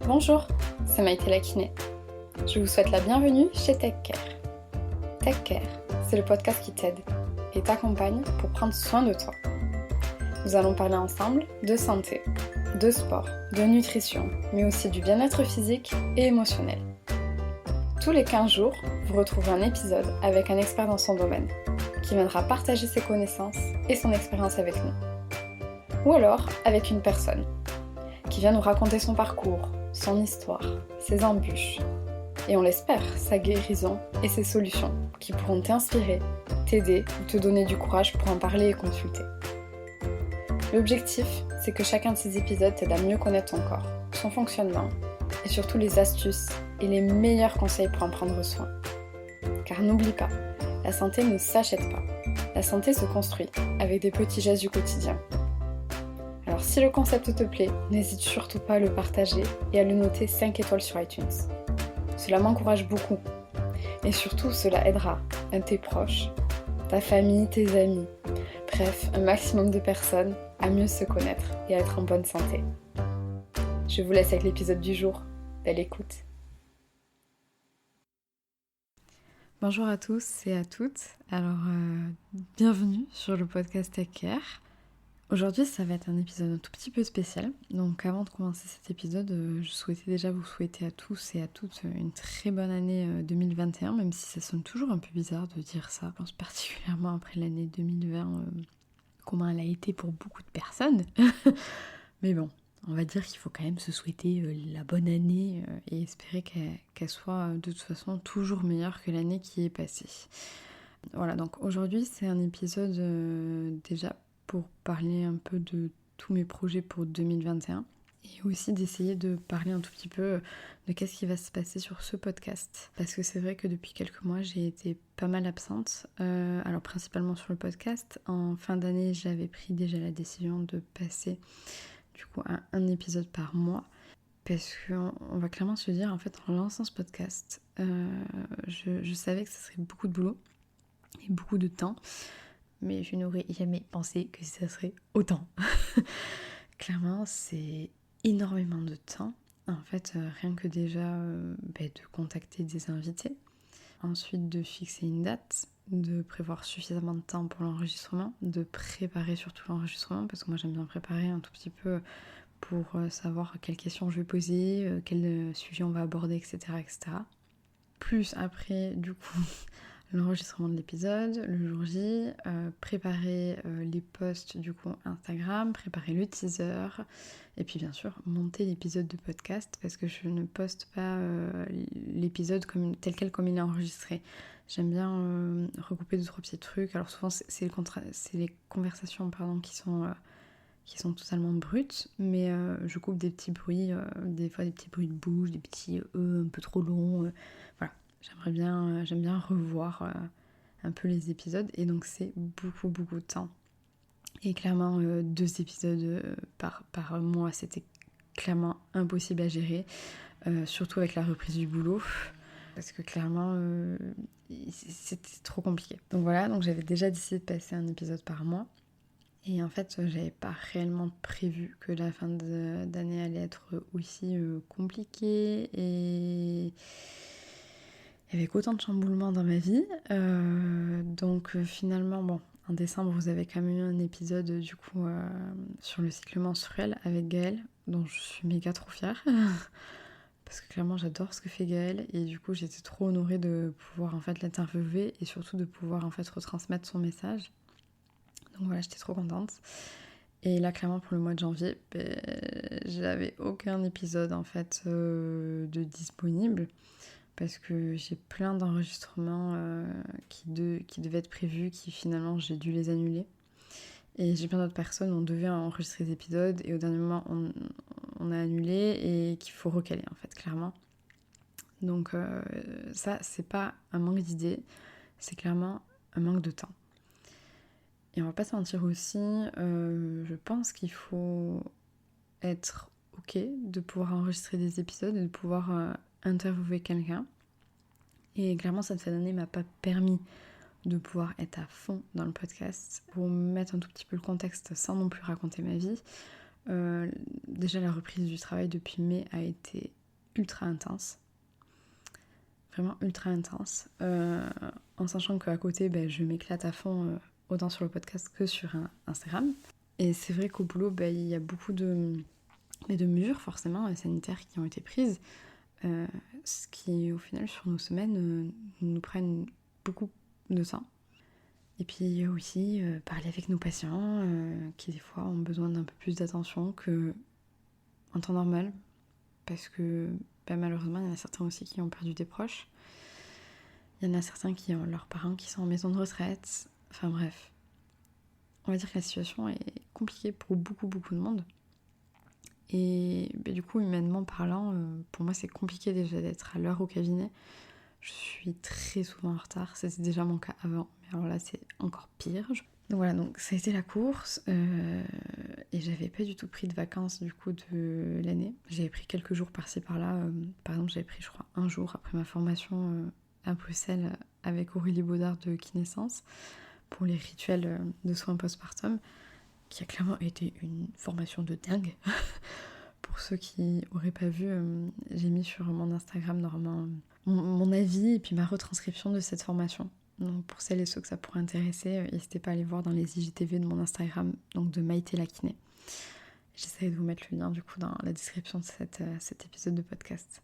Bonjour, c'est Maïté la kiné. Je vous souhaite la bienvenue chez TechCare. TechCare, c'est le podcast qui t'aide et t'accompagne pour prendre soin de toi. Nous allons parler ensemble de santé, de sport, de nutrition, mais aussi du bien-être physique et émotionnel. Tous les 15 jours, vous retrouverez un épisode avec un expert dans son domaine, qui viendra partager ses connaissances et son expérience avec nous. Ou alors avec une personne, qui vient nous raconter son parcours, son histoire, ses embûches, et on l'espère, sa guérison et ses solutions, qui pourront t'inspirer, t'aider ou te donner du courage pour en parler et consulter. L'objectif, c'est que chacun de ces épisodes t'aide à mieux connaître ton corps, son fonctionnement, et surtout les astuces et les meilleurs conseils pour en prendre soin. Car n'oublie pas, la santé ne s'achète pas. La santé se construit avec des petits gestes du quotidien. Alors si le concept te plaît, n'hésite surtout pas à le partager et à le noter 5 étoiles sur iTunes. Cela m'encourage beaucoup. Et surtout, cela aidera tes proches, ta famille, tes amis, bref, un maximum de personnes à mieux se connaître et à être en bonne santé. Je vous laisse avec l'épisode du jour. Belle écoute. Bonjour à tous et à toutes. Alors, bienvenue sur le podcast TechCare. Aujourd'hui, ça va être un épisode un tout petit peu spécial. Donc avant de commencer cet épisode, je souhaitais déjà vous souhaiter à tous et à toutes une très bonne année 2021, même si ça sonne toujours un peu bizarre de dire ça. Je pense particulièrement après l'année 2020, comment elle a été pour beaucoup de personnes. Mais bon, on va dire qu'il faut quand même se souhaiter la bonne année et espérer qu'elle soit de toute façon toujours meilleure que l'année qui est passée. Voilà, donc aujourd'hui c'est un épisode déjà pour parler un peu de tous mes projets pour 2021 et aussi d'essayer de parler un tout petit peu de qu'est-ce qui va se passer sur ce podcast. Parce que c'est vrai que depuis quelques mois, j'ai été pas mal absente. Alors principalement sur le podcast. En fin d'année, j'avais pris déjà la décision de passer du coup à un épisode par mois. Parce qu'on va clairement se dire, en fait, en lançant ce podcast, je savais que ça serait beaucoup de boulot et beaucoup de temps. Mais je n'aurais jamais pensé que ça serait autant. Clairement, c'est énormément de temps. En fait, rien que déjà de contacter des invités. Ensuite, de fixer une date, de prévoir suffisamment de temps pour l'enregistrement, de préparer surtout l'enregistrement, parce que moi j'aime bien préparer un tout petit peu pour savoir quelles questions je vais poser, quel sujet on va aborder, etc., etc. Plus après, du coup... l'enregistrement de l'épisode, le jour J, préparer les posts du coup Instagram, préparer le teaser, et puis bien sûr monter l'épisode de podcast parce que je ne poste pas l'épisode tel quel comme il est enregistré. J'aime bien regrouper 2-3 petits trucs. Alors souvent c'est les conversations qui sont totalement brutes, mais je coupe des petits bruits, des fois des petits bruits de bouche, des petits un peu trop longs, voilà. J'aime bien revoir un peu les épisodes et donc c'est beaucoup de temps. Et clairement 2 épisodes par mois, c'était clairement impossible à gérer, surtout avec la reprise du boulot, parce que clairement c'était trop compliqué. Donc voilà, donc j'avais déjà décidé de passer un épisode par mois. Et en fait, j'avais pas réellement prévu que la fin d'année allait être aussi compliquée et avec autant de chamboulements dans ma vie. Donc finalement, bon, en décembre, vous avez quand même eu un épisode du coup sur le cycle menstruel avec Gaëlle, dont je suis méga trop fière. Parce que clairement, j'adore ce que fait Gaëlle et du coup, j'étais trop honorée de pouvoir en fait l'interviewer et surtout de pouvoir en fait retransmettre son message. Donc voilà, j'étais trop contente. Et là, clairement, pour le mois de janvier, j'avais aucun épisode en fait de disponible. Parce que j'ai plein d'enregistrements qui devaient être prévus, qui finalement j'ai dû les annuler. Et j'ai plein d'autres personnes, on devait enregistrer des épisodes et au dernier moment on a annulé et qu'il faut recaler en fait, clairement. Donc ça, c'est pas un manque d'idées, c'est clairement un manque de temps. Et on va pas se mentir aussi, je pense qu'il faut être ok de pouvoir enregistrer des épisodes et de pouvoir interviewer quelqu'un. Et clairement, cette fin d'année m'a pas permis de pouvoir être à fond dans le podcast. Pour mettre un tout petit peu le contexte sans non plus raconter ma vie, déjà la reprise du travail depuis mai a été ultra intense. Vraiment ultra intense. En sachant qu'à côté, je m'éclate à fond, autant sur le podcast que sur Instagram. Et c'est vrai qu'au boulot, il y a beaucoup de mesures forcément sanitaires qui ont été prises. Ce qui au final sur nos semaines nous prennent beaucoup de temps. Et puis aussi parler avec nos patients qui des fois ont besoin d'un peu plus d'attention qu'en temps normal, parce que malheureusement il y en a certains aussi qui ont perdu des proches, il y en a certains qui ont leurs parents qui sont en maison de retraite, enfin bref, on va dire que la situation est compliquée pour beaucoup de monde. Et du coup, humainement parlant, pour moi c'est compliqué déjà d'être à l'heure au cabinet. Je suis très souvent en retard, c'était déjà mon cas avant, mais alors là c'est encore pire. Donc voilà, donc ça a été la course, et j'avais pas du tout pris de vacances du coup de l'année. J'avais pris quelques jours par-ci par-là, par exemple j'avais pris je crois un jour après ma formation à Bruxelles avec Aurélie Baudard de Kinescence pour les rituels de soins postpartum, qui a clairement été une formation de dingue. Pour ceux qui auraient pas vu, j'ai mis sur mon Instagram normalement mon avis et puis ma retranscription de cette formation. Donc pour celles et ceux que ça pourrait intéresser, n'hésitez pas à aller voir dans les IGTV de mon Instagram, donc de Maïté la kiné. J'essaie de vous mettre le lien du coup dans la description de cet épisode de podcast.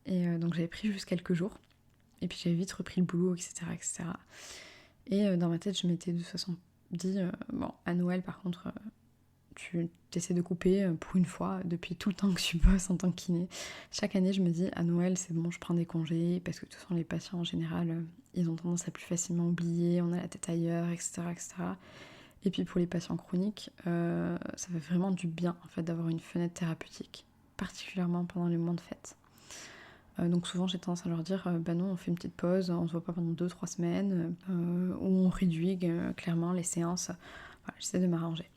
Et donc j'avais pris juste quelques jours, et puis j'avais vite repris le boulot, etc. Et dans ma tête, je m'étais de toute façon dit, bon, à Noël par contre, tu essaies de couper pour une fois depuis tout le temps que tu bosses en tant que kiné. Chaque année, je me dis, à Noël, c'est bon, je prends des congés, parce que de toute façon, les patients en général, ils ont tendance à plus facilement oublier, on a la tête ailleurs, etc. Et puis pour les patients chroniques, ça fait vraiment du bien en fait d'avoir une fenêtre thérapeutique, particulièrement pendant les mois de fête. Donc souvent j'ai tendance à leur dire non, on fait une petite pause, on se voit pas pendant 2-3 semaines, ou on réduit clairement les séances. Voilà, j'essaie de m'arranger.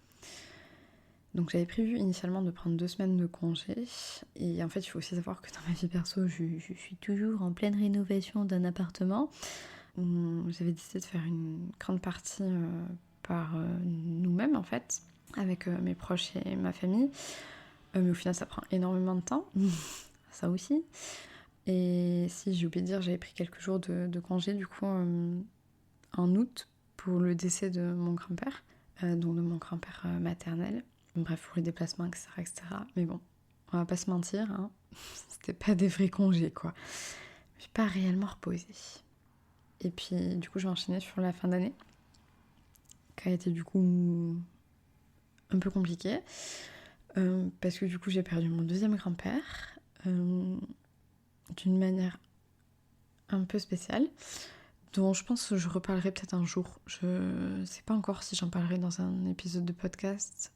Donc j'avais prévu initialement de prendre 2 semaines de congé, et en fait il faut aussi savoir que dans ma vie perso je suis toujours en pleine rénovation d'un appartement. J'avais décidé de faire une grande partie par nous-mêmes en fait, avec mes proches et ma famille, mais au final ça prend énormément de temps, ça aussi. Et si j'ai oublié de dire, j'avais pris quelques jours de congé du coup en août pour le décès de mon grand-père, donc de mon grand-père maternel. Bref, pour les déplacements, etc. Mais bon, on va pas se mentir, hein, c'était pas des vrais congés, quoi. Je suis pas réellement reposée. Et puis, du coup, j'ai enchaîné sur la fin d'année, qui a été du coup un peu compliquée, parce que du coup, j'ai perdu mon deuxième grand-père, d'une manière un peu spéciale, dont je pense que je reparlerai peut-être un jour. Je sais pas encore si j'en parlerai dans un épisode de podcast,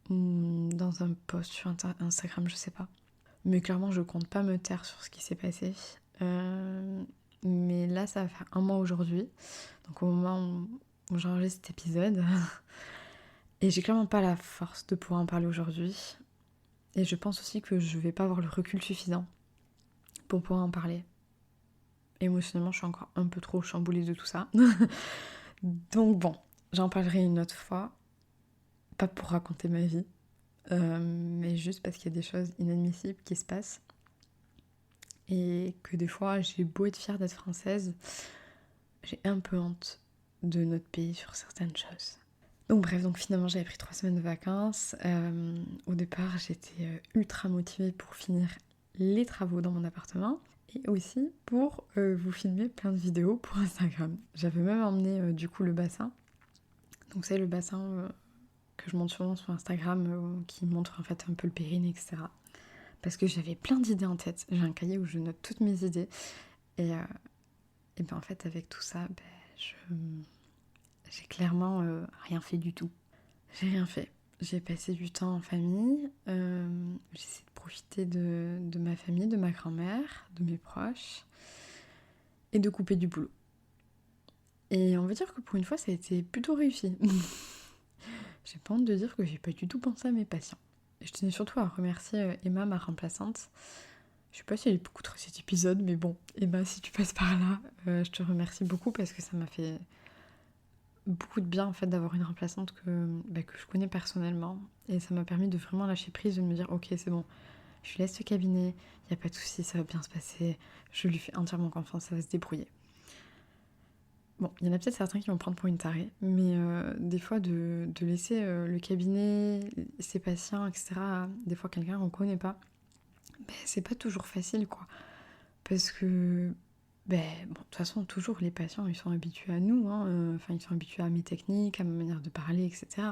dans un post sur Instagram, je sais pas. Mais clairement, je compte pas me taire sur ce qui s'est passé. Mais là, ça va faire 1 mois aujourd'hui, donc au moment où j'enregistre cet épisode. Et j'ai clairement pas la force de pouvoir en parler aujourd'hui. Et je pense aussi que je vais pas avoir le recul suffisant pour pouvoir en parler. Émotionnellement, je suis encore un peu trop chamboulée de tout ça. Donc bon, j'en parlerai une autre fois. Pas pour raconter ma vie, mais juste parce qu'il y a des choses inadmissibles qui se passent. Et que des fois, j'ai beau être fière d'être française, j'ai un peu honte de notre pays sur certaines choses. Donc bref, finalement j'avais pris 3 semaines de vacances. Au départ, j'étais ultra motivée pour finir les travaux dans mon appartement, et aussi pour vous filmer plein de vidéos pour Instagram. J'avais même emmené du coup le bassin. Donc c'est le bassin que je montre souvent sur Instagram, qui montre en fait un peu le périnée, etc. Parce que j'avais plein d'idées en tête. J'ai un cahier où je note toutes mes idées. Et en fait, avec tout ça, j'ai clairement rien fait du tout. J'ai rien fait. J'ai passé du temps en famille. J'ai essayé de profiter de ma famille, de ma grand-mère, de mes proches, et de couper du boulot. Et on va dire que pour une fois, ça a été plutôt réussi. J'ai pas honte de dire que j'ai pas du tout pensé à mes patients. Et je tenais surtout à remercier Emma, ma remplaçante. Je sais pas si elle écoutera cet épisode, mais bon, Emma, si tu passes par là, je te remercie beaucoup parce que ça m'a fait beaucoup de bien en fait d'avoir une remplaçante que je connais personnellement. Et ça m'a permis de vraiment lâcher prise, de me dire ok, c'est bon, je lui laisse le cabinet, il n'y a pas de souci, ça va bien se passer, je lui fais entièrement confiance, ça va se débrouiller. Bon, il y en a peut-être certains qui vont prendre pour une tarée, mais des fois de laisser le cabinet, ses patients, etc., des fois quelqu'un qu'on connaît pas, c'est pas toujours facile, quoi. Parce que, bon, de toute façon, toujours les patients, ils sont habitués à nous, enfin, ils sont habitués à mes techniques, à ma manière de parler, etc.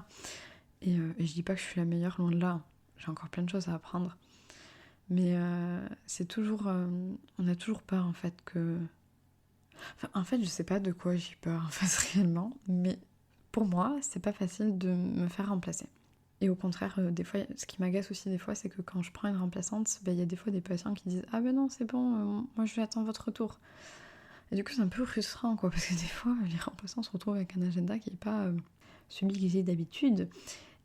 Et je dis pas que je suis la meilleure, loin de là, j'ai encore plein de choses à apprendre. Mais c'est toujours, on a toujours peur, en fait, que... Enfin, en fait, je sais pas de quoi j'ai peur, en fait, réellement, mais pour moi, c'est pas facile de me faire remplacer. Et au contraire, des fois, ce qui m'agace aussi des fois, c'est que quand je prends une remplaçante, il y a des fois des patients qui disent «Ah ben non, c'est bon, moi je vais attendre votre retour». Et du coup, c'est un peu frustrant, quoi, parce que des fois, les remplaçants se retrouvent avec un agenda qui n'est pas celui qu'ils aient d'habitude.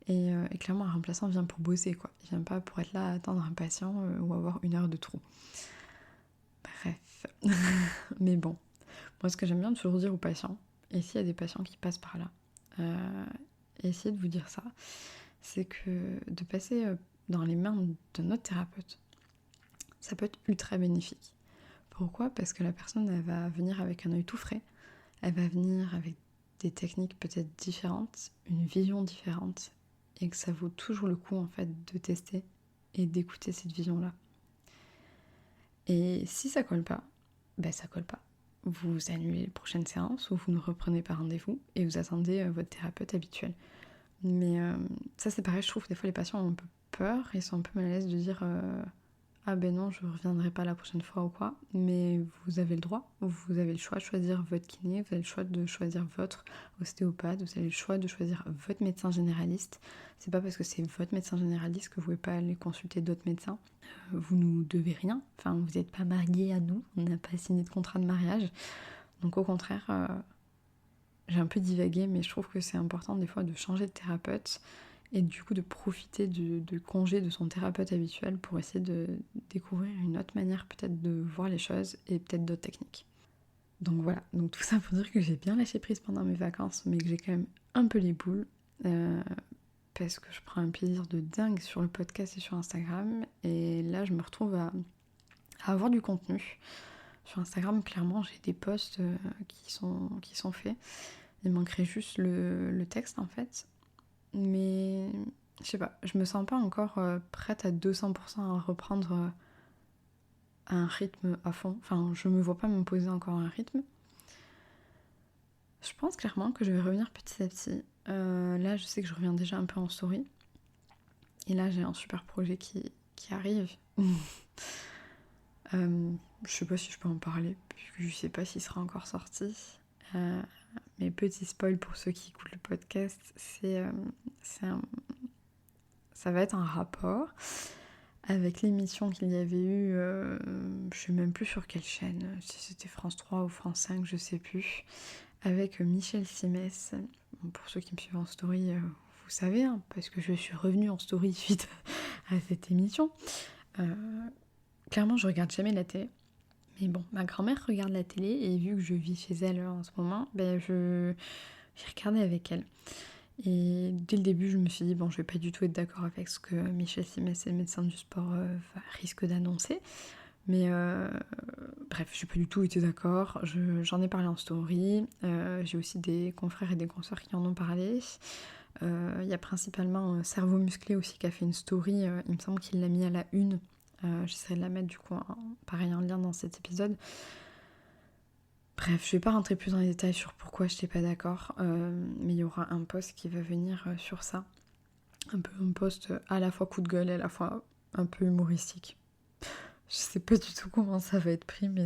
Et clairement, un remplaçant vient pour bosser, quoi. Il vient pas pour être là à attendre un patient ou avoir 1 heure de trou. Bref. Mais bon, moi, ce que j'aime bien toujours dire aux patients, et s'il y a des patients qui passent par là, essayez de vous dire ça, c'est que de passer dans les mains de notre thérapeute, ça peut être ultra bénéfique. Pourquoi ? Parce que la personne, elle va venir avec un œil tout frais, elle va venir avec des techniques peut-être différentes, une vision différente, et que ça vaut toujours le coup en fait de tester et d'écouter cette vision-là. Et si ça colle pas, ça colle pas. Vous annulez les prochaines séances ou vous ne reprenez pas rendez-vous et vous attendez votre thérapeute habituel. Mais ça c'est pareil, je trouve que des fois les patients ont un peu peur et sont un peu mal à l'aise de dire ah ben non, je reviendrai pas la prochaine fois ou quoi. Mais vous avez le droit, vous avez le choix de choisir votre kiné, vous avez le choix de choisir votre ostéopathe, vous avez le choix de choisir votre médecin généraliste. C'est pas parce que c'est votre médecin généraliste que vous pouvez pas aller consulter d'autres médecins. Vous nous devez rien, enfin vous n'êtes pas mariés à nous, on n'a pas signé de contrat de mariage. Donc au contraire, j'ai un peu divagué, mais je trouve que c'est important des fois de changer de thérapeute et du coup de profiter de congé de son thérapeute habituel pour essayer de découvrir une autre manière peut-être de voir les choses et peut-être d'autres techniques. Donc voilà, donc tout ça pour dire que j'ai bien lâché prise pendant mes vacances, mais que j'ai quand même un peu les boules, parce que je prends un plaisir de dingue sur le podcast et sur Instagram, et là je me retrouve à avoir du contenu. Sur Instagram, clairement, j'ai des posts qui sont faits. Il manquerait juste le texte en fait. Mais je sais pas, je me sens pas encore prête à 200% à reprendre un rythme à fond. Enfin, je me vois pas me poser encore un rythme. Je pense clairement que je vais revenir petit à petit. Là, je sais que je reviens déjà un peu en story. Et là, j'ai un super projet qui arrive. Je sais pas si je peux en parler, puisque je sais pas s'il sera encore sorti. Mais petit spoil pour ceux qui écoutent le podcast, ça va être un rapport avec l'émission qu'il y avait eu, je sais même plus sur quelle chaîne, si c'était France 3 ou France 5, je sais plus, avec Michel Simès. Bon, pour ceux qui me suivent en story, vous savez, parce que je suis revenue en story suite à cette émission. Clairement, je regarde jamais la télé. Mais bon, ma grand-mère regarde la télé et vu que je vis chez elle en ce moment, j'ai regardé avec elle. Et dès le début, je me suis dit, bon, je vais pas du tout être d'accord avec ce que Michel Simès, le médecin du sport, risque d'annoncer. Mais bref, j'ai pas du tout été d'accord. J'en ai parlé en story. J'ai aussi des confrères et des consoeurs qui en ont parlé. Il y a principalement Cerveau Musclé aussi qui a fait une story. Il me semble qu'il l'a mis à la une. J'essaierai de la mettre du coup, pareil, en lien dans cet épisode. Bref, je vais pas rentrer plus dans les détails sur pourquoi je n'étais pas d'accord, mais il y aura un post qui va venir sur ça. Un peu un post à la fois coup de gueule et à la fois un peu humoristique. Je sais pas du tout comment ça va être pris, mais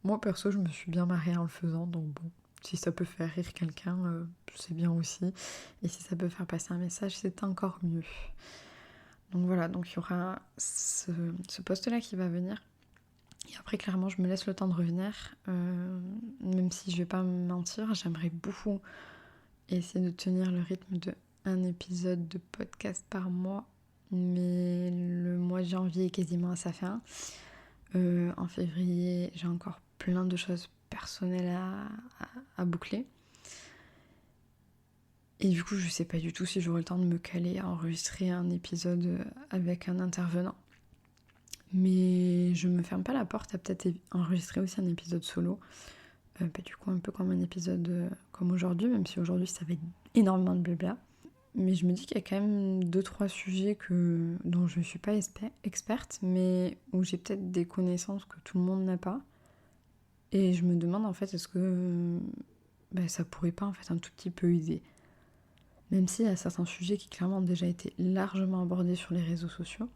moi perso, je me suis bien marrée en le faisant, donc bon, si ça peut faire rire quelqu'un, c'est bien aussi. Et si ça peut faire passer un message, c'est encore mieux. Donc voilà, donc il y aura ce post-là qui va venir. Et après, clairement, je me laisse le temps de revenir. Même si je vais pas me mentir, j'aimerais beaucoup essayer de tenir le rythme de un épisode de podcast par mois. Mais le mois de janvier est quasiment à sa fin. En février, j'ai encore plein de choses personnelles à boucler. Et du coup, je sais pas du tout si j'aurai le temps de me caler à enregistrer un épisode avec un intervenant. Mais je me ferme pas la porte à peut-être enregistrer aussi un épisode solo. Du coup, un peu comme un épisode comme aujourd'hui, même si aujourd'hui ça va être énormément de blabla. Mais je me dis qu'il y a quand même 2-3 sujets dont je ne suis pas experte, mais où j'ai peut-être des connaissances que tout le monde n'a pas. Et je me demande en fait, est-ce que ça pourrait pas en fait un tout petit peu aider. Même s'il y a certains sujets qui clairement ont déjà été largement abordés sur les réseaux sociaux.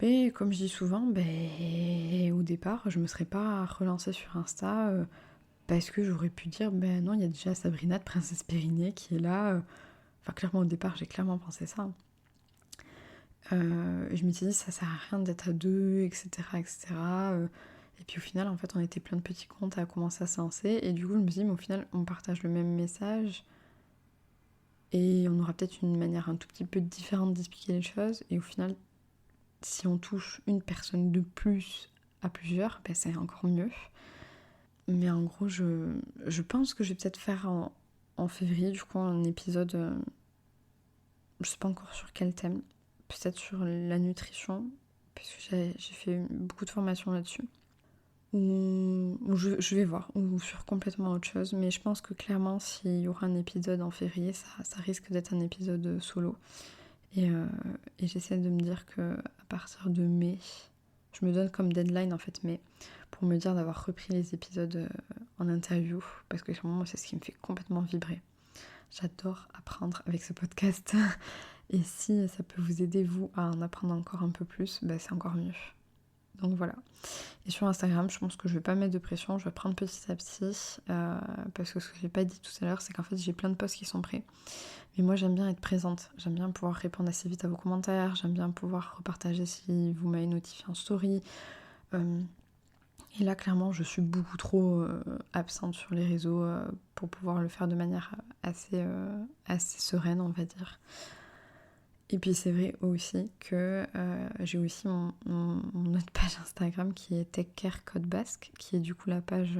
Mais comme je dis souvent, au départ, je me serais pas relancée sur Insta parce que j'aurais pu dire, non, il y a déjà Sabrina de Princesse Périnée qui est là. Enfin, clairement, au départ, j'ai clairement pensé ça. Je m'étais dit, ça sert à rien d'être à deux, etc. etc. Et puis au final, en fait, on était plein de petits comptes à commencer à se lancer. Et du coup, je me suis dit, mais au final, on partage le même message. Et on aura peut-être une manière un tout petit peu différente d'expliquer les choses. Et au final, si on touche une personne de plus à plusieurs, c'est encore mieux. Mais en gros, je pense que je vais peut-être faire en février, du coup, un épisode, je sais pas encore sur quel thème, peut-être sur la nutrition, parce que j'ai fait beaucoup de formations là-dessus. Ou je vais voir, ou sur complètement autre chose. Mais je pense que clairement, s'il y aura un épisode en février, ça risque d'être un épisode solo. Et j'essaie de me dire que à partir de mai, je me donne comme deadline en fait mai, pour me dire d'avoir repris les épisodes en interview, parce que clairement, c'est ce qui me fait complètement vibrer. J'adore apprendre avec ce podcast. Et si ça peut vous aider, vous, à en apprendre encore un peu plus, c'est encore mieux. Donc voilà. Et sur Instagram, je pense que je vais pas mettre de pression, je vais prendre petit à petit, parce que ce que j'ai pas dit tout à l'heure, c'est qu'en fait j'ai plein de posts qui sont prêts. Mais moi j'aime bien être présente, j'aime bien pouvoir répondre assez vite à vos commentaires, j'aime bien pouvoir repartager si vous m'avez notifié en story. Et là clairement je suis beaucoup trop absente sur les réseaux pour pouvoir le faire de manière assez sereine, on va dire. Et puis c'est vrai aussi que j'ai aussi mon autre page Instagram qui est TechCare Code Basque, qui est du coup la page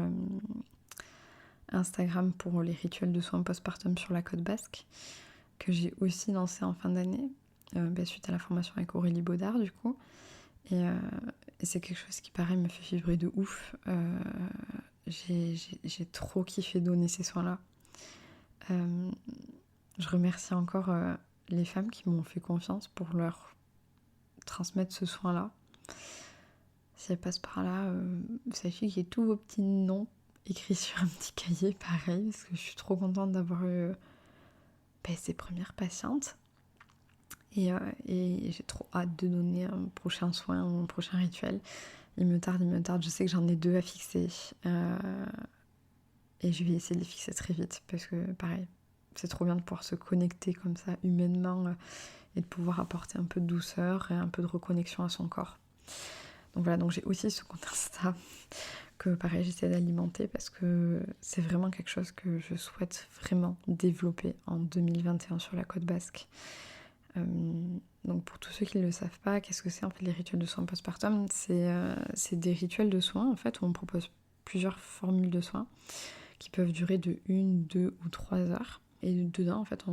Instagram pour les rituels de soins postpartum sur la Côte Basque, que j'ai aussi lancé en fin d'année, suite à la formation avec Aurélie Baudard du coup. Et c'est quelque chose qui pareil me fait vibrer de ouf. J'ai trop kiffé donner ces soins-là. Je remercie encore les femmes qui m'ont fait confiance pour leur transmettre ce soin-là. Si elles passent par là, sachez qu'il y a tous vos petits noms écrits sur un petit cahier, pareil, parce que je suis trop contente d'avoir eu ces premières patientes. Et j'ai trop hâte de donner un prochain soin ou un prochain rituel. Il me tarde. Je sais que j'en ai 2 à fixer. Et je vais essayer de les fixer très vite, parce que pareil, c'est trop bien de pouvoir se connecter comme ça humainement et de pouvoir apporter un peu de douceur et un peu de reconnexion à son corps. Donc voilà, donc j'ai aussi ce compte Insta que pareil j'essaie d'alimenter parce que c'est vraiment quelque chose que je souhaite vraiment développer en 2021 sur la Côte Basque. Donc pour tous ceux qui ne le savent pas, qu'est-ce que c'est en fait les rituels de soins postpartum ? C'est des rituels de soins en fait où on propose plusieurs formules de soins qui peuvent durer de 1, 2 ou 3 heures. Et dedans, en fait,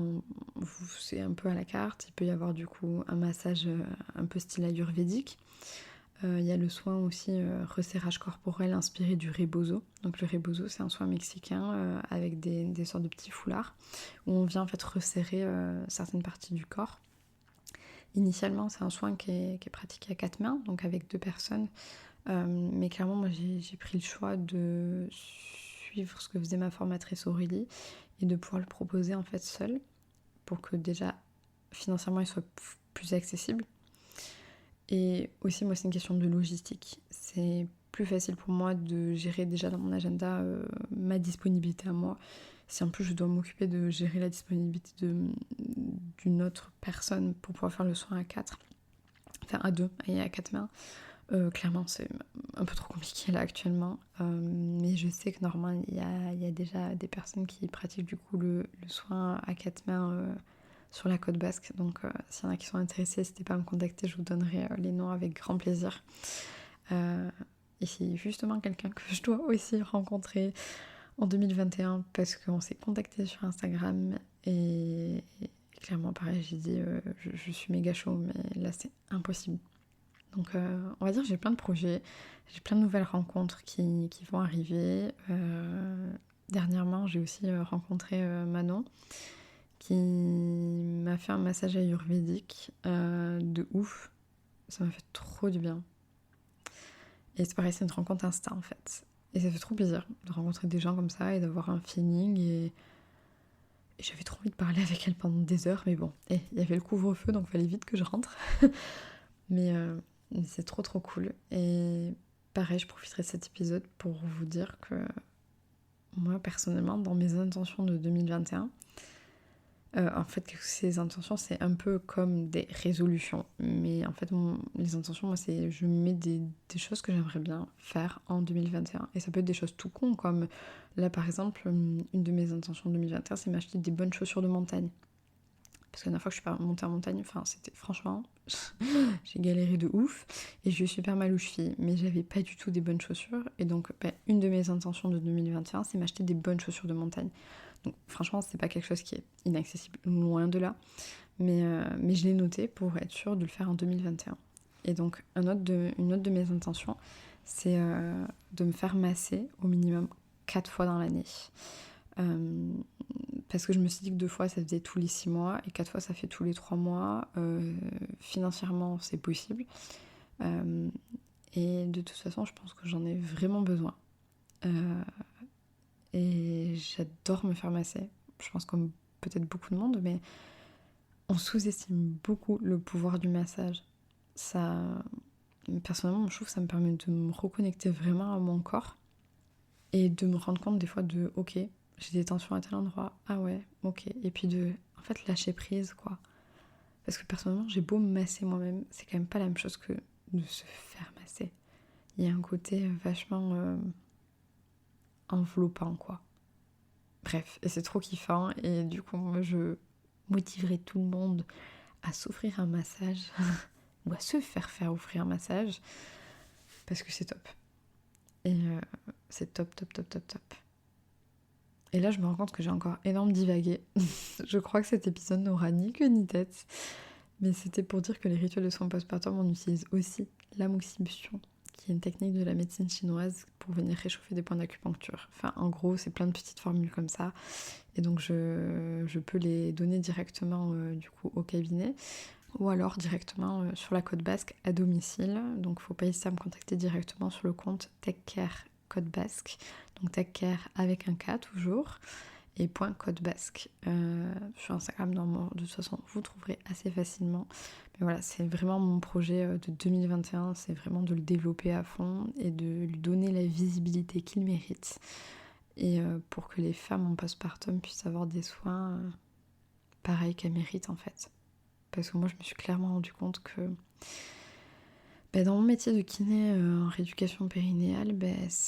c'est un peu à la carte. Il peut y avoir du coup un massage un peu style ayurvédique. Il y a le soin aussi resserrage corporel inspiré du rebozo. Donc le rebozo, c'est un soin mexicain avec des sortes de petits foulards où on vient en fait resserrer certaines parties du corps. Initialement, c'est un soin qui est pratiqué à 4 mains, donc avec 2 personnes. Mais clairement, moi, j'ai pris le choix de suivre ce que faisait ma formatrice Aurélie et de pouvoir le proposer en fait seule pour que déjà financièrement il soit plus accessible. Et aussi moi c'est une question de logistique. C'est plus facile pour moi de gérer déjà dans mon agenda ma disponibilité à moi. Si en plus je dois m'occuper de gérer la disponibilité d'une autre personne pour pouvoir faire le soin à 4, enfin à 2 et à 4 mains, clairement c'est un peu trop compliqué là actuellement, mais je sais que normalement il y a déjà des personnes qui pratiquent du coup le soin à 4 mains sur la Côte Basque, donc s'il y en a qui sont intéressés, n'hésitez pas à me contacter, je vous donnerai les noms avec grand plaisir. Et c'est justement quelqu'un que je dois aussi rencontrer en 2021 parce qu'on s'est contacté sur Instagram et clairement pareil j'ai dit je suis méga chaud mais là c'est impossible. Donc on va dire que j'ai plein de projets, j'ai plein de nouvelles rencontres qui vont arriver. Dernièrement, j'ai aussi rencontré Manon qui m'a fait un massage ayurvédique de ouf. Ça m'a fait trop du bien. Et c'est pareil, c'est une rencontre Insta en fait. Et ça fait trop plaisir de rencontrer des gens comme ça et d'avoir un feeling. Et j'avais trop envie de parler avec elle pendant des heures, mais bon, il y avait le couvre-feu donc il fallait vite que je rentre. mais c'est trop trop cool. Et pareil, je profiterai de cet épisode pour vous dire que moi personnellement, dans mes intentions de 2021, en fait, ces intentions, c'est un peu comme des résolutions. Mais en fait, les intentions, moi, c'est je mets des choses que j'aimerais bien faire en 2021. Et ça peut être des choses tout con, comme là, par exemple, une de mes intentions en 2021, c'est m'acheter des bonnes chaussures de montagne. Parce que la dernière fois que je suis pas montée en montagne, enfin, c'était franchement, j'ai galéré de ouf. Et j'ai eu super mal aux chevilles. Mais j'avais pas du tout des bonnes chaussures. Et donc, une de mes intentions de 2021, c'est m'acheter des bonnes chaussures de montagne. Donc franchement, c'est pas quelque chose qui est inaccessible, loin de là. Mais je l'ai noté pour être sûre de le faire en 2021. Et donc une autre de mes intentions, c'est de me faire masser au minimum 4 fois dans l'année. Parce que je me suis dit que 2 fois, ça faisait tous les 6 mois, et 4 fois, ça fait tous les 3 mois. Financièrement, c'est possible. Et de toute façon, je pense que j'en ai vraiment besoin. Et j'adore me faire masser. Je pense comme peut-être beaucoup de monde, mais on sous-estime beaucoup le pouvoir du massage. Ça, personnellement, je trouve que ça me permet de me reconnecter vraiment à mon corps et de me rendre compte des fois de ok, j'ai des tensions à tel endroit, ah ouais, ok, et puis de en fait lâcher prise quoi. Parce que personnellement, j'ai beau me masser moi-même, c'est quand même pas la même chose que de se faire masser. Il y a un côté vachement enveloppant quoi. Bref, et c'est trop kiffant. Et du coup, moi, je motiverai tout le monde à s'offrir un massage ou à se faire offrir un massage parce que c'est top. Et c'est top, top, top, top, top. Et là, je me rends compte que j'ai encore énorme divagué. Je crois que cet épisode n'aura ni queue ni tête. Mais c'était pour dire que les rituels de soins postpartum, on utilise aussi l'amoxibustion, qui est une technique de la médecine chinoise pour venir réchauffer des points d'acupuncture. Enfin, en gros, c'est plein de petites formules comme ça. Et donc, je peux les donner directement du coup au cabinet ou alors directement sur la Côte Basque à domicile. Donc, faut pas hésiter à me contacter directement sur le compte TechCare Côte Basque. Donc, TechCare avec un K toujours. Et point Côte Basque. Sur Instagram, de toute façon, vous trouverez assez facilement. Mais voilà, c'est vraiment mon projet de 2021, c'est vraiment de le développer à fond et de lui donner la visibilité qu'il mérite. Et pour que les femmes en postpartum puissent avoir des soins pareils qu'elles méritent en fait. Parce que moi, je me suis clairement rendu compte que dans mon métier de kiné en rééducation périnéale,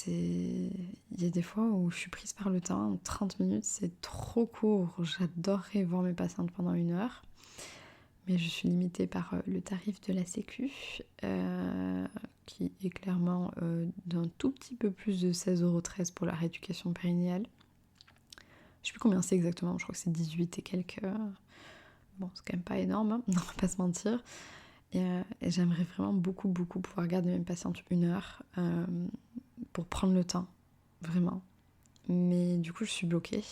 il y a des fois où je suis prise par le temps. 30 minutes, c'est trop court. J'adorerais voir mes patientes pendant 1 heure. Mais je suis limitée par le tarif de la Sécu, qui est clairement d'un tout petit peu plus de 16,13 € pour la rééducation périnéale. Je sais plus combien c'est exactement, je crois que c'est 18 et quelques. Bon, c'est quand même pas énorme, hein, on va pas se mentir. Et j'aimerais vraiment beaucoup, beaucoup pouvoir garder mes patientes 1 heure pour prendre le temps, vraiment. Mais du coup, je suis bloquée.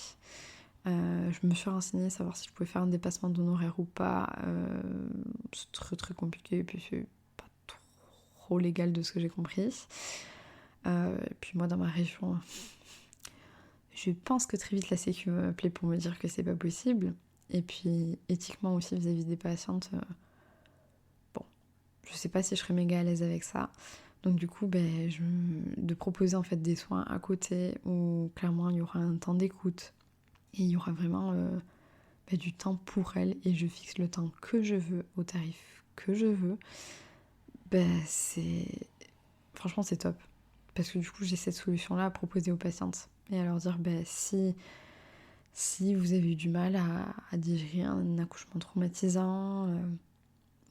Je me suis renseignée, savoir si je pouvais faire un dépassement d'honoraires ou pas. C'est très très compliqué, et puis c'est pas trop légal de ce que j'ai compris. Et puis moi, dans ma région, je pense que très vite la Sécu va m'appeler pour me dire que c'est pas possible. Et puis éthiquement aussi vis-à-vis des patientes, je sais pas si je serais méga à l'aise avec ça. Donc du coup, de proposer en fait des soins à côté où clairement il y aura un temps d'écoute et il y aura vraiment du temps pour elle et je fixe le temps que je veux au tarif que je veux. Franchement c'est top. Parce que du coup j'ai cette solution-là à proposer aux patientes et à leur dire si vous avez eu du mal à digérer un accouchement traumatisant,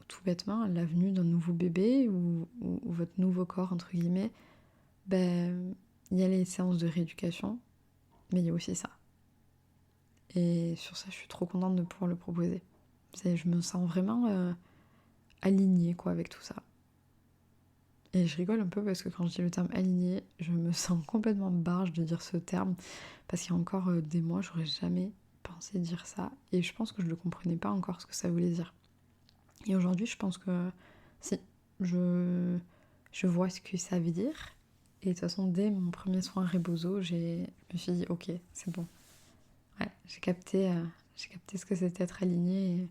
tout bêtement, la venue d'un nouveau bébé ou votre nouveau corps, entre guillemets, il y a les séances de rééducation, mais il y a aussi ça. Et sur ça, je suis trop contente de pouvoir le proposer. Je me sens vraiment alignée quoi, avec tout ça. Et je rigole un peu parce que quand je dis le terme aligné, je me sens complètement barge de dire ce terme. Parce qu'il y a encore des mois, j'aurais jamais pensé dire ça. Et je pense que je ne comprenais pas encore ce que ça voulait dire. Et aujourd'hui, je pense que si, je vois ce que ça veut dire. Et de toute façon, dès mon premier soin Rebozo, je me suis dit, ok, c'est bon. Ouais, j'ai capté ce que c'était être aligné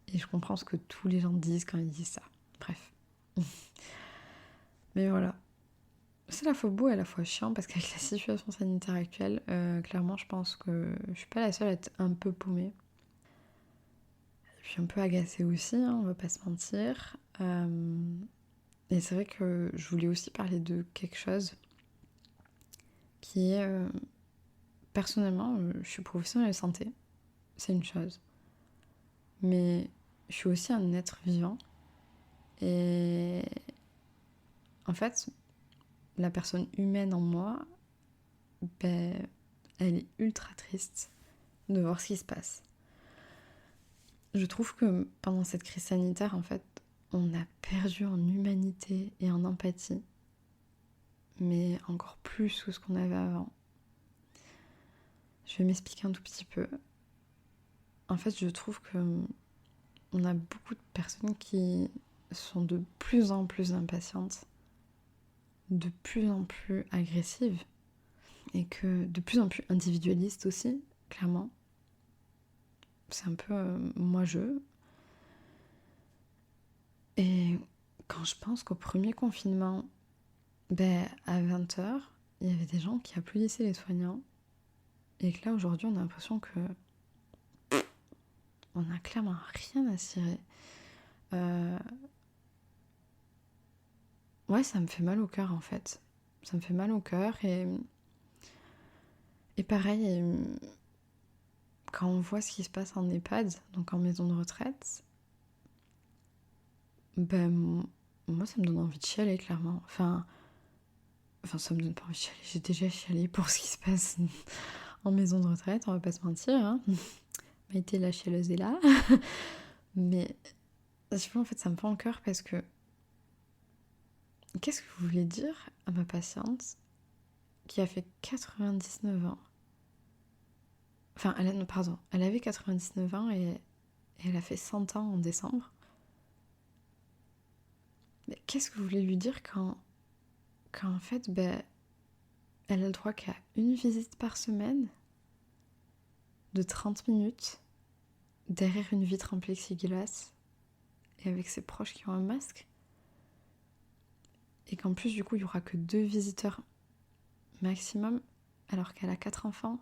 et je comprends ce que tous les gens disent quand ils disent ça. Bref. Mais voilà. C'est à la fois beau et à la fois chiant parce qu'avec la situation sanitaire actuelle, clairement, je pense que je suis pas la seule à être un peu paumée. Et puis un peu agacée aussi, hein, on va pas se mentir. Et c'est vrai que je voulais aussi parler de quelque chose qui est... personnellement, je suis professionnelle de santé, c'est une chose. Mais je suis aussi un être vivant. Et en fait, la personne humaine en moi, ben, elle est ultra triste de voir ce qui se passe. Je trouve que pendant cette crise sanitaire, en fait, on a perdu en humanité et en empathie, mais encore plus que ce qu'on avait avant. Je vais m'expliquer un tout petit peu. En fait, je trouve que on a beaucoup de personnes qui sont de plus en plus impatientes, de plus en plus agressives, et que de plus en plus individualistes aussi, clairement. C'est un peu moi-je. Et quand je pense qu'au premier confinement, ben, à 20h, il y avait des gens qui applaudissaient les soignants. Et que là, aujourd'hui, on a l'impression que on n'a clairement rien à cirer. Ouais, ça me fait mal au cœur, en fait. Ça me fait mal au cœur. Et pareil, quand on voit ce qui se passe en EHPAD, donc en maison de retraite, ben, moi, ça me donne envie de chialer, clairement. Enfin, ça me donne pas envie de chialer. J'ai déjà chialé pour ce qui se passe en maison de retraite, on va pas se mentir. Hein. Maïté, la chialeuse est là. Mais, je sais pas, en fait, ça me fend le cœur parce que qu'est-ce que vous voulez dire à ma patiente qui a fait 99 ans? Enfin, non, pardon, elle avait 99 ans et elle a fait 100 ans en décembre. Mais qu'est-ce que vous voulez lui dire quand en fait, ben, elle a le droit qu'à une visite par semaine de 30 minutes derrière une vitre en plexiglas et avec ses proches qui ont un masque? Et qu'en plus, du coup, il n'y aura que 2 visiteurs maximum alors qu'elle a 4 enfants?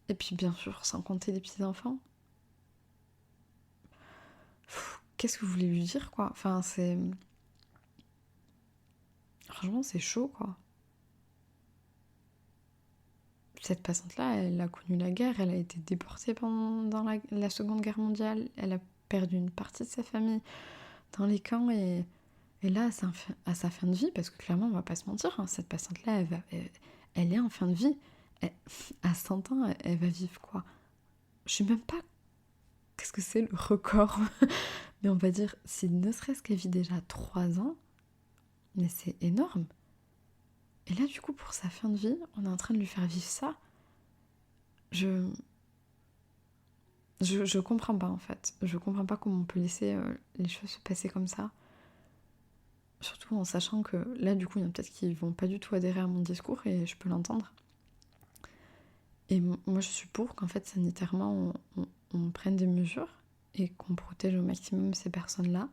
Et puis bien sûr, sans compter les petits-enfants. Qu'est-ce que vous voulez lui dire, quoi? Enfin, c'est... Franchement, c'est chaud, quoi. Cette patiente-là, elle a connu la guerre, elle a été déportée pendant la Seconde Guerre mondiale, elle a perdu une partie de sa famille dans les camps et là, à sa fin de vie, parce que clairement, on va pas se mentir, hein, cette patiente-là, elle est en fin de vie. À 100 ans, elle va vivre quoi? Je sais même pas qu'est-ce que c'est le record, mais on va dire, si ne serait-ce qu'elle vit déjà 3 ans, mais c'est énorme. Et là, du coup, pour sa fin de vie, on est en train de lui faire vivre ça. Je comprends pas, en fait. Je comprends pas comment on peut laisser les choses se passer comme ça. Surtout en sachant que là, du coup, il y en a peut-être qui vont pas du tout adhérer à mon discours et je peux l'entendre. Et moi, je suis pour qu'en fait, sanitairement, on prenne des mesures et qu'on protège au maximum ces personnes-là.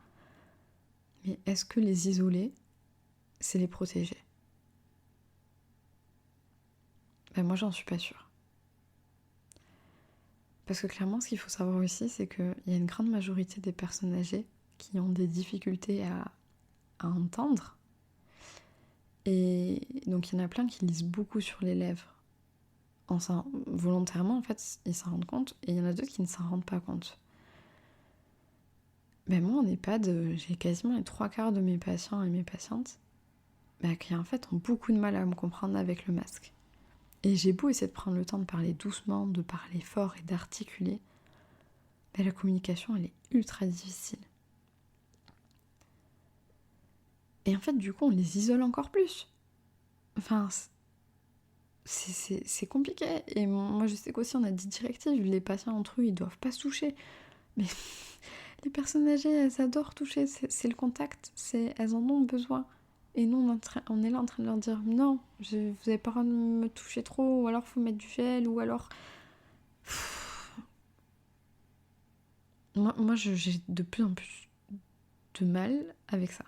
Mais est-ce que les isoler, c'est les protéger? Ben moi, j'en suis pas sûre. Parce que clairement, ce qu'il faut savoir aussi, c'est qu'il y a une grande majorité des personnes âgées qui ont des difficultés à entendre. Et donc, il y en a plein qui lisent beaucoup sur les lèvres. Volontairement, en fait, ils s'en rendent compte. Et il y en a d'autres qui ne s'en rendent pas compte. Ben moi, en EHPAD, j'ai quasiment les 3/4 de mes patients et mes patientes qui, en fait, ont beaucoup de mal à me comprendre avec le masque. Et j'ai beau essayer de prendre le temps de parler doucement, de parler fort et d'articuler, la communication, elle est ultra difficile. Et en fait, du coup, on les isole encore plus. Enfin, c'est compliqué. Et moi, je sais qu'aussi, on a des directives. Les patients entre eux, ils doivent pas se toucher. Mais les personnes âgées, elles adorent toucher. C'est le contact. Elles en ont besoin. Et nous, on est là en train de leur dire non, vous avez pas le droit de me toucher trop, ou alors faut mettre du gel, ou alors. Moi j'ai de plus en plus de mal avec ça.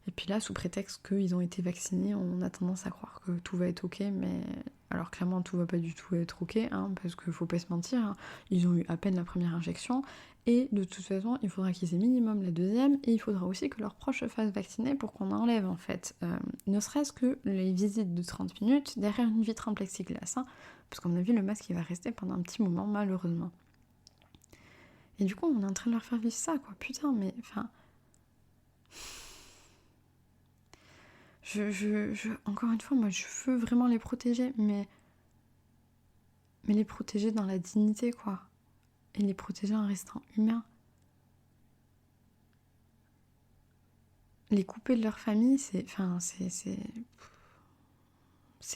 Et puis là, sous prétexte qu'ils ont été vaccinés, on a tendance à croire que tout va être ok, mais alors clairement tout va pas du tout être ok, hein, parce qu'il faut pas se mentir, hein. Ils ont eu à peine la première injection, et de toute façon, il faudra qu'ils aient minimum la deuxième, et il faudra aussi que leurs proches se fassent vacciner pour qu'on enlève en fait, ne serait-ce que les visites de 30 minutes derrière une vitre en plexiglas, hein, parce qu'à mon avis, le masque il va rester pendant un petit moment, malheureusement. Et du coup, on est en train de leur faire vivre ça, quoi, putain, mais enfin. Encore une fois, moi je veux vraiment les protéger, mais les protéger dans la dignité, quoi. Et les protéger en restant humains. Les couper de leur famille, c'est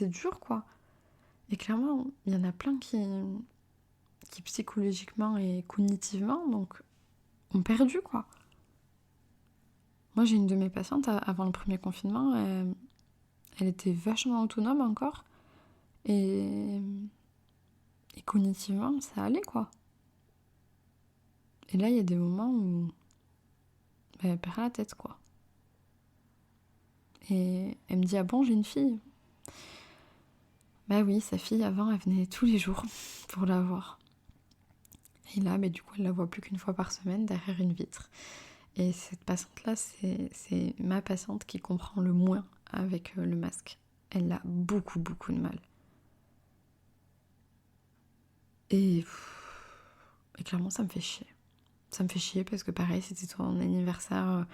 dur, quoi. Et clairement, il y en a plein qui psychologiquement et cognitivement, donc, ont perdu, quoi. Moi, j'ai une de mes patientes, avant le premier confinement, elle était vachement autonome encore. Et cognitivement, ça allait, quoi. Et là, il y a des moments où elle perd la tête, quoi. Et elle me dit, ah bon, j'ai une fille. Bah oui, sa fille, avant, elle venait tous les jours pour la voir. Et là, du coup, elle la voit plus qu'une fois par semaine derrière une vitre. Et cette patiente-là, c'est ma patiente qui comprend le moins avec le masque. Elle a beaucoup, beaucoup de mal. Et clairement, ça me fait chier. Ça me fait chier parce que pareil, c'était son anniversaire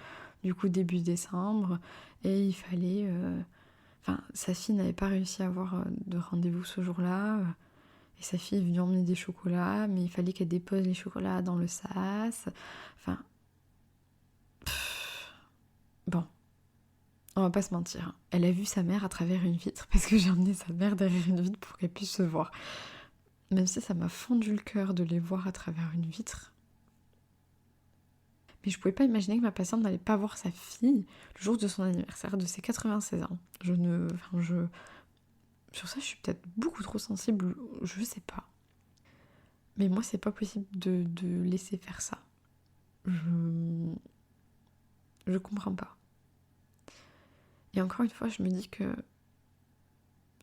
du coup début décembre. Et il fallait... sa fille n'avait pas réussi à avoir de rendez-vous ce jour-là. Et sa fille est venue emmener des chocolats, mais il fallait qu'elle dépose les chocolats dans le sas. Bon, on va pas se mentir. Elle a vu sa mère à travers une vitre parce que j'ai emmené sa mère derrière une vitre pour qu'elle puisse se voir. Même si ça m'a fondu le cœur de les voir à travers une vitre. Mais je pouvais pas imaginer que ma patiente n'allait pas voir sa fille le jour de son anniversaire, de ses 96 ans. Sur ça, je suis peut-être beaucoup trop sensible, je sais pas. Mais moi, c'est pas possible de laisser faire ça. Je comprends pas. Et encore une fois, je me dis que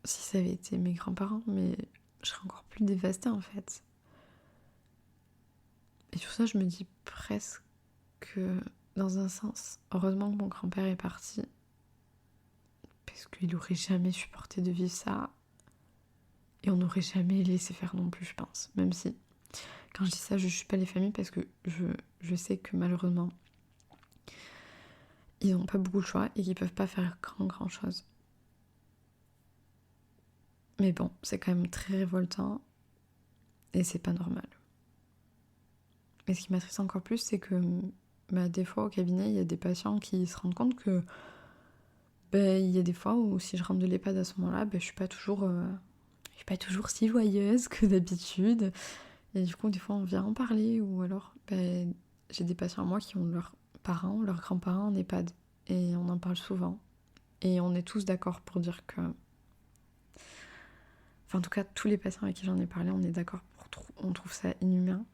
si ça avait été mes grands-parents, mais je serais encore plus dévastée en fait. Et sur ça, je me dis presque que, dans un sens, heureusement que mon grand-père est parti, parce qu'il aurait jamais supporté de vivre ça. Et on n'aurait jamais laissé faire non plus, je pense. Même si, quand je dis ça, je juge pas les familles parce que je sais que malheureusement, ils n'ont pas beaucoup de choix et qu'ils peuvent pas faire grand chose. Mais bon, c'est quand même très révoltant et c'est pas normal. Et ce qui m'attriste encore plus, c'est que des fois au cabinet, il y a des patients qui se rendent compte que il y a des fois où si je rentre de l'EHPAD à ce moment-là, je suis pas toujours si joyeuse que d'habitude. Et du coup, des fois, on vient en parler. Ou alors, j'ai des patients à moi qui ont leurs parents, leurs grands-parents en EHPAD. Et on en parle souvent. Et on est tous d'accord pour dire que... Enfin, en tout cas, tous les patients avec qui j'en ai parlé, on est d'accord. On trouve ça inhumain.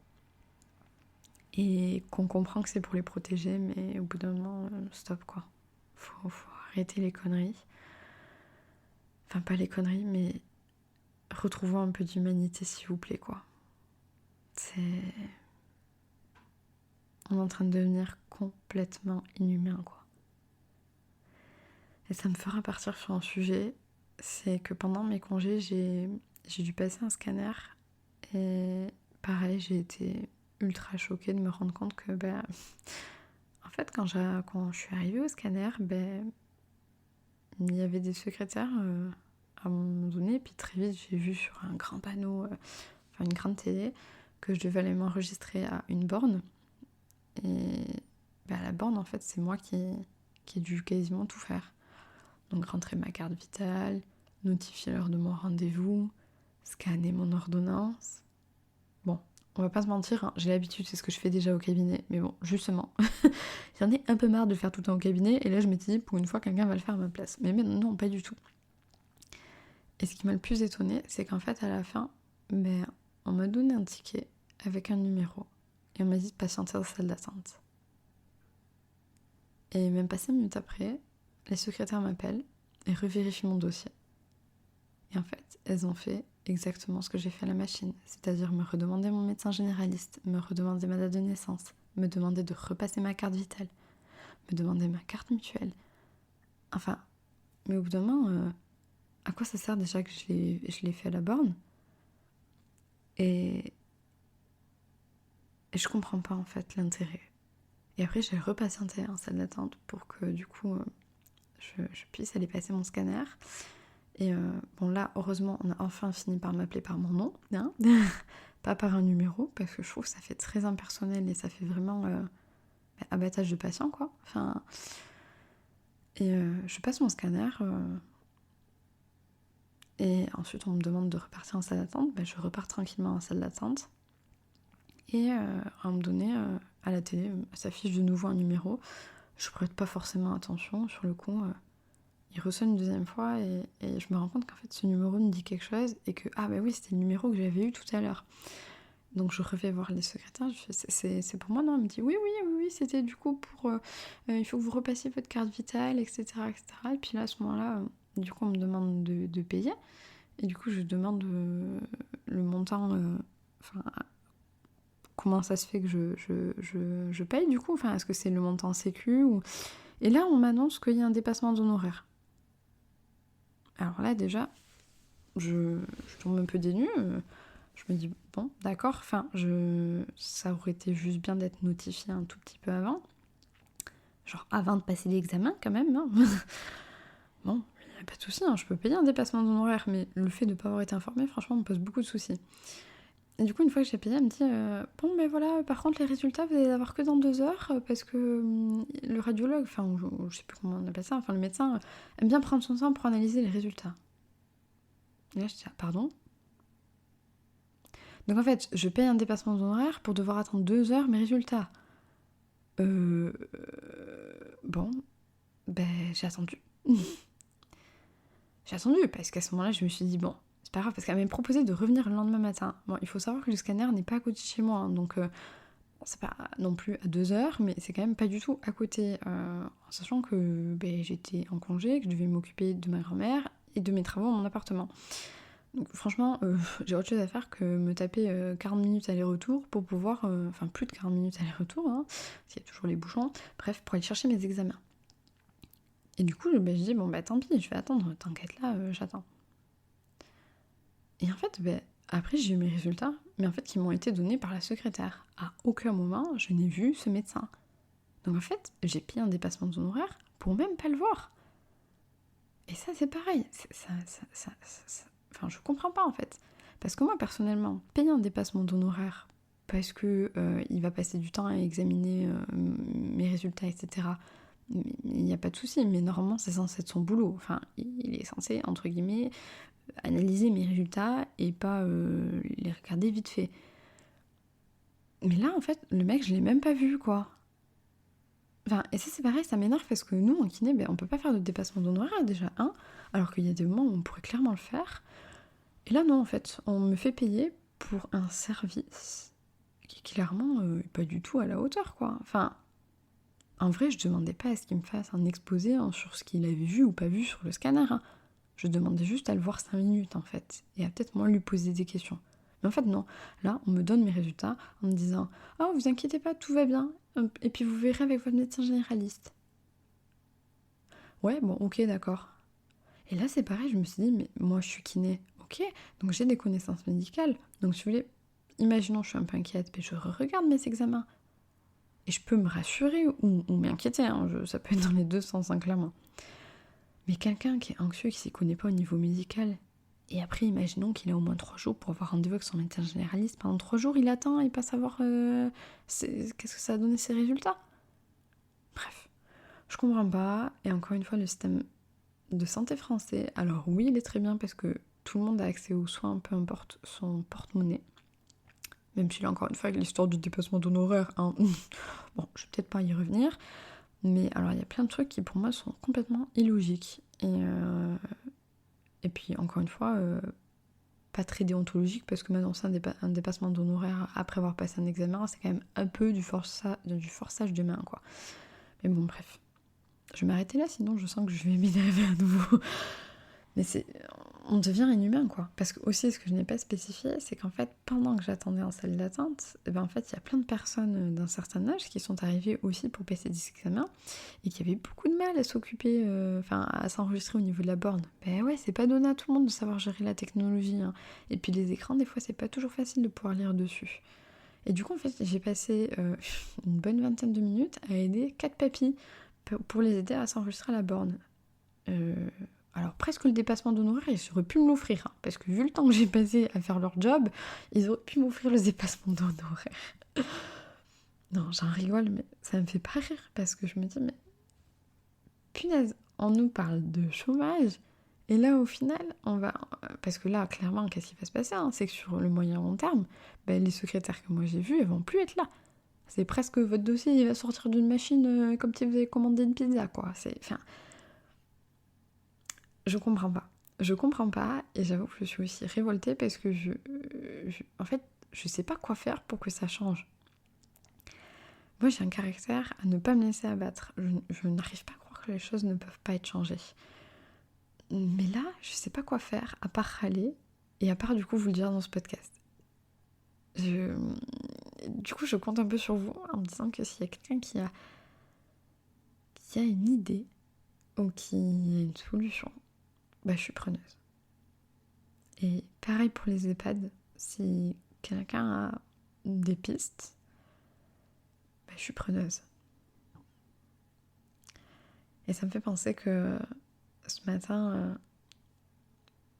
Et qu'on comprend que c'est pour les protéger. Mais au bout d'un moment, stop, quoi. Faut arrêter les conneries. Enfin, pas les conneries, mais... Retrouvons un peu d'humanité, s'il vous plaît, quoi. On est en train de devenir complètement inhumain, quoi. Et ça me fera partir sur un sujet, c'est que pendant mes congés, j'ai dû passer un scanner. Et pareil, j'ai été ultra choquée de me rendre compte que, en fait, quand je suis arrivée au scanner, il y avait des secrétaires à un moment donné, puis très vite, j'ai vu sur un grand panneau, une grande télé, que je devais aller m'enregistrer à une borne. Et borne, en fait, c'est moi qui ai dû quasiment tout faire. Donc rentrer ma carte vitale, notifier l'heure de mon rendez-vous, scanner mon ordonnance. Bon, on va pas se mentir, hein, j'ai l'habitude, c'est ce que je fais déjà au cabinet. Mais bon, justement, j'en ai un peu marre de le faire tout le temps au cabinet. Et là, je m'étais dit, pour une fois, quelqu'un va le faire à ma place. Mais non, pas du tout. Et ce qui m'a le plus étonnée, c'est qu'en fait, à la fin, on m'a donné un ticket avec un numéro. Et on m'a dit de patienter dans la salle d'attente. Et même pas 5 minutes après, les secrétaires m'appellent et revérifient mon dossier. Et en fait, elles ont fait exactement ce que j'ai fait à la machine. C'est-à-dire me redemander mon médecin généraliste, me redemander ma date de naissance, me demander de repasser ma carte vitale, me demander ma carte mutuelle. Enfin, mais au bout d'un moment, à quoi ça sert déjà que je l'ai fait à la borne ? Et je comprends pas en fait l'intérêt. Et après j'ai repatienté en salle d'attente pour que du coup je puisse aller passer mon scanner. Et bon là heureusement on a enfin fini par m'appeler par mon nom, hein pas par un numéro, parce que je trouve que ça fait très impersonnel et ça fait vraiment abattage de patient quoi. Enfin, et je passe mon scanner et ensuite on me demande de repartir en salle d'attente. Je repars tranquillement en salle d'attente. Et à un moment donné, à la télé, s'affiche de nouveau un numéro. Je prête pas forcément attention. Sur le coup, il ressonne une deuxième fois et je me rends compte qu'en fait, ce numéro me dit quelque chose et que, oui, c'était le numéro que j'avais eu tout à l'heure. Donc je refais voir les secrétaires. Je fais, c'est pour moi, non ? Elle me dit, oui, c'était du coup pour... il faut que vous repassiez votre carte vitale, etc., etc. Et puis là, à ce moment-là, du coup, on me demande de payer. Et du coup, je demande le montant... comment ça se fait que je paye du coup ? Enfin, est-ce que c'est le montant sécu ou... Et là, on m'annonce qu'il y a un dépassement d'honoraires. Alors là, déjà, je tombe un peu dénue. Je me dis, bon, d'accord, ça aurait été juste bien d'être notifié un tout petit peu avant. Genre avant de passer l'examen, quand même. Hein. Bon, il n'y a pas de souci, hein, je peux payer un dépassement d'honoraires, mais le fait de ne pas avoir été informée, franchement, me pose beaucoup de soucis. Et du coup, une fois que j'ai payé, elle me dit bon, mais voilà, par contre, les résultats, vous allez les avoir que dans 2 heures parce que le radiologue, enfin, je sais plus comment on appelle ça, enfin, le médecin aime bien prendre son temps pour analyser les résultats. Et là, je dis pardon ? Donc en fait, je paye un dépassement d'honoraires pour devoir attendre 2 heures mes résultats. Bon, j'ai attendu. J'ai attendu parce qu'à ce moment-là, je me suis dit bon, c'est pas grave, parce qu'elle m'a proposé de revenir le lendemain matin. Bon, il faut savoir que le scanner n'est pas à côté de chez moi, hein, donc c'est pas non plus à 2 heures, mais c'est quand même pas du tout à côté, en sachant que j'étais en congé, que je devais m'occuper de ma grand-mère et de mes travaux dans mon appartement. Donc franchement, j'ai autre chose à faire que me taper 40 minutes aller-retour pour pouvoir... Enfin, plus de 40 minutes aller-retour, hein, parce qu'il y a toujours les bouchons. Bref, pour aller chercher mes examens. Et du coup, je dis, bon, tant pis, je vais attendre. T'inquiète là, j'attends. Et en fait, après, j'ai eu mes résultats, mais en fait, qui m'ont été donnés par la secrétaire. À aucun moment, je n'ai vu ce médecin. Donc en fait, j'ai payé un dépassement d'honoraires pour même pas le voir. Et ça, c'est pareil. Enfin, je comprends pas en fait. Parce que moi, personnellement, payer un dépassement d'honoraires parce que il va passer du temps à examiner mes résultats, etc., il n'y a pas de souci. Mais normalement, c'est censé être son boulot. Enfin, il est censé, entre guillemets, analyser mes résultats et pas les regarder vite fait. Mais là, en fait, le mec, je l'ai même pas vu, quoi. Enfin, et ça, c'est pareil, ça m'énerve parce que nous, en kiné, on peut pas faire de dépassement d'honoraires, déjà, alors qu'il y a des moments où on pourrait clairement le faire. Et là, non, en fait, on me fait payer pour un service qui, clairement, n'est pas du tout à la hauteur, quoi. Enfin, en vrai, je demandais pas à ce qu'il me fasse un exposé sur ce qu'il avait vu ou pas vu sur le scanner. Je demandais juste à le voir 5 minutes, en fait, et à peut-être moi lui poser des questions. Mais en fait, non. Là, on me donne mes résultats en me disant « Oh, vous inquiétez pas, tout va bien. Et puis vous verrez avec votre médecin généraliste. » Ouais, bon, ok, d'accord. Et là, c'est pareil, je me suis dit « Mais moi, je suis kiné. Ok, donc j'ai des connaissances médicales. Donc si vous voulez, imaginons, je suis un peu inquiète, mais je regarde mes examens. Et je peux me rassurer ou m'inquiéter. Ça peut être dans les deux sens, clairement. Mais quelqu'un qui est anxieux, qui ne s'y connaît pas au niveau médical... Et après, imaginons qu'il a au moins 3 jours pour avoir rendez-vous avec son médecin généraliste. Pendant 3 jours, il attend et pas savoir qu'est-ce que ça a donné ses résultats. Je comprends pas. Et encore une fois, le système de santé français, alors oui, il est très bien parce que tout le monde a accès aux soins, peu importe son porte-monnaie. Même si là, encore une fois, avec l'histoire du dépassement d'honoraires, hein, bon, je vais peut-être pas y revenir. Mais alors, il y a plein de trucs qui, pour moi, sont complètement illogiques. Et puis, encore une fois, pas très déontologique, parce que maintenant, c'est un dépassement d'honoraires après avoir passé un examen, c'est quand même un peu du forçage de main, quoi. Mais bon, bref. Je vais m'arrêter là, sinon je sens que je vais m'énerver à nouveau. Mais on devient inhumain, quoi. Parce que aussi, ce que je n'ai pas spécifié, c'est qu'en fait, pendant que j'attendais en salle d'attente, en fait, il y a plein de personnes d'un certain âge qui sont arrivées aussi pour passer des examens et qui avaient beaucoup de mal à s'occuper, à s'enregistrer au niveau de la borne. Ben ouais, c'est pas donné à tout le monde de savoir gérer la technologie, hein. Et puis les écrans, des fois, c'est pas toujours facile de pouvoir lire dessus. Et du coup, en fait, j'ai passé une bonne vingtaine de minutes à aider 4 papis pour les aider à s'enregistrer à la borne. Alors presque le dépassement d'honoraires, ils auraient pu me l'offrir, hein, parce que vu le temps que j'ai passé à faire leur job, ils auraient pu m'offrir le dépassement d'honoraires. Non, j'en rigole, mais ça me fait pas rire, parce que je me dis, mais punaise, on nous parle de chômage, et là au final, parce que là, clairement, qu'est-ce qui va se passer, hein, c'est que sur le moyen long terme, les secrétaires que moi j'ai vus, elles vont plus être là. C'est presque votre dossier, il va sortir d'une machine comme si vous avez commandé une pizza, quoi. Je comprends pas, et j'avoue que je suis aussi révoltée parce que en fait, je sais pas quoi faire pour que ça change. Moi, j'ai un caractère à ne pas me laisser abattre. Je n'arrive pas à croire que les choses ne peuvent pas être changées. Mais là, je sais pas quoi faire, à part râler, et à part du coup vous le dire dans ce podcast. Du coup, je compte un peu sur vous en me disant que s'il y a quelqu'un qui a une idée ou qui a une solution, je suis preneuse. Et pareil pour les EHPAD, si quelqu'un a des pistes, je suis preneuse. Et ça me fait penser que ce matin,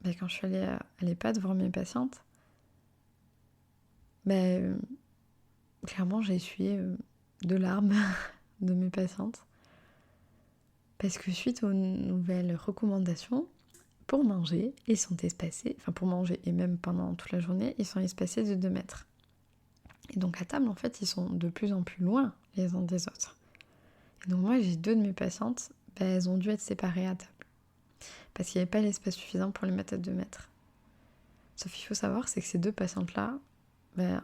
quand je suis allée à l'EHPAD voir mes patientes, clairement j'ai essuyé 2 larmes de mes patientes. Parce que suite aux nouvelles recommandations, pour manger, ils sont espacés, pour manger et même pendant toute la journée, ils sont espacés de 2 mètres. Et donc à table, en fait, ils sont de plus en plus loin les uns des autres. Et donc moi, j'ai 2 de mes patientes, elles ont dû être séparées à table. Parce qu'il n'y avait pas l'espace suffisant pour les mettre à 2 mètres. Sauf qu'il faut savoir, c'est que ces 2 patientes-là,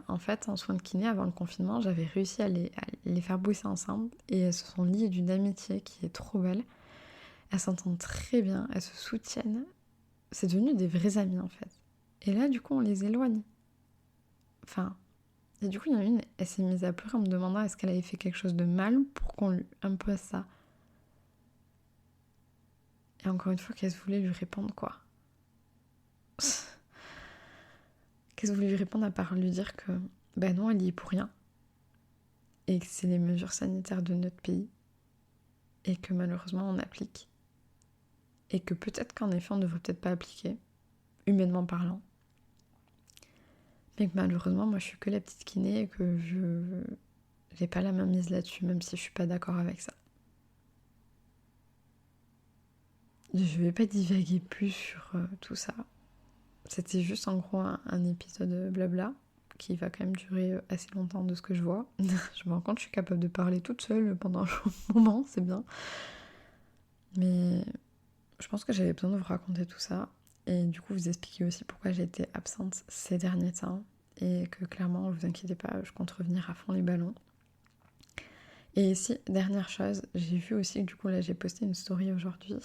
en fait, en soins de kiné, avant le confinement, j'avais réussi à les faire bosser ensemble. Et elles se sont liées d'une amitié qui est trop belle. Elles s'entendent très bien, elles se soutiennent. C'est devenu des vrais amis, en fait. Et là, du coup, on les éloigne. Et du coup, il y en a une, elle s'est mise à pleurer en me demandant est-ce qu'elle avait fait quelque chose de mal pour qu'on lui impose ça. Et encore une fois, qu'est-ce que vous voulez lui répondre, quoi? Qu'est-ce que vous voulez lui répondre à part lui dire que, non, elle y est pour rien. Et que c'est les mesures sanitaires de notre pays. Et que malheureusement, on applique. Et que peut-être qu'en effet, on ne devrait peut-être pas appliquer, humainement parlant. Mais que malheureusement, moi, je suis que la petite kiné et que je n'ai pas la main mise là-dessus, même si je suis pas d'accord avec ça. Je vais pas divaguer plus sur tout ça. C'était juste en gros un épisode blabla qui va quand même durer assez longtemps de ce que je vois. Je me rends compte que je suis capable de parler toute seule pendant un moment, c'est bien. Mais je pense que j'avais besoin de vous raconter tout ça et du coup vous expliquer aussi pourquoi j'ai été absente ces derniers temps et que clairement, ne vous inquiétez pas, je compte revenir à fond les ballons. Et si, dernière chose, j'ai vu aussi que du coup là j'ai posté une story aujourd'hui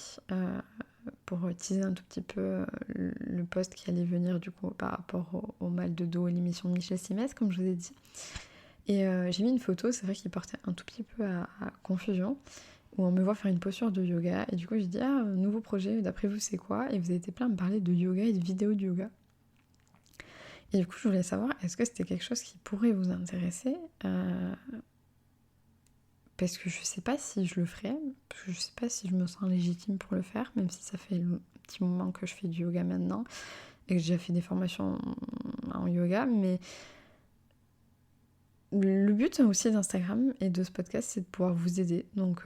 pour teaser un tout petit peu le post qui allait venir du coup par rapport au mal de dos et l'émission de Michel Simès, comme je vous ai dit. Et j'ai mis une photo, c'est vrai qu'il portait un tout petit peu à confusion, où on me voit faire une posture de yoga, et du coup j'ai dit nouveau projet, d'après vous c'est quoi? Et vous avez été plein à me parler de yoga et de vidéos de yoga. Et du coup je voulais savoir, est-ce que c'était quelque chose qui pourrait vous intéresser parce que je sais pas si je le ferais, parce que je sais pas si je me sens légitime pour le faire, même si ça fait un petit moment que je fais du yoga maintenant et que j'ai déjà fait des formations en yoga, mais Le but aussi d'Instagram et de ce podcast, c'est de pouvoir vous aider. Donc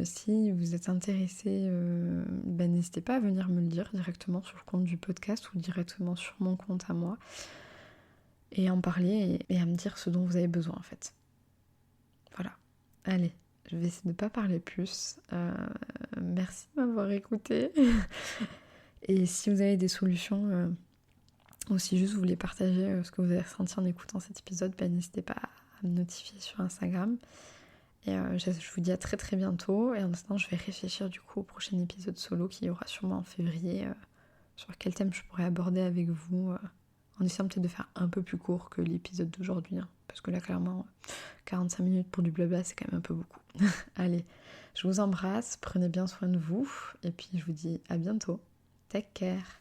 si vous êtes intéressé, n'hésitez pas à venir me le dire directement sur le compte du podcast ou directement sur mon compte à moi et à en parler et à me dire ce dont vous avez besoin en fait. Voilà. Allez, je vais essayer de ne pas parler plus. Merci de m'avoir écouté. Et si vous avez des solutions ou si juste vous voulez partager ce que vous avez ressenti en écoutant cet épisode, n'hésitez pas à me notifier sur Instagram. Et je vous dis à très très bientôt. Et en attendant, je vais réfléchir du coup au prochain épisode solo qui y aura sûrement en février. Sur quel thème je pourrais aborder avec vous. En essayant peut-être de faire un peu plus court que l'épisode d'aujourd'hui. Parce que là, clairement, 45 minutes pour du blabla, c'est quand même un peu beaucoup. Allez, je vous embrasse. Prenez bien soin de vous. Et puis je vous dis à bientôt. Take care.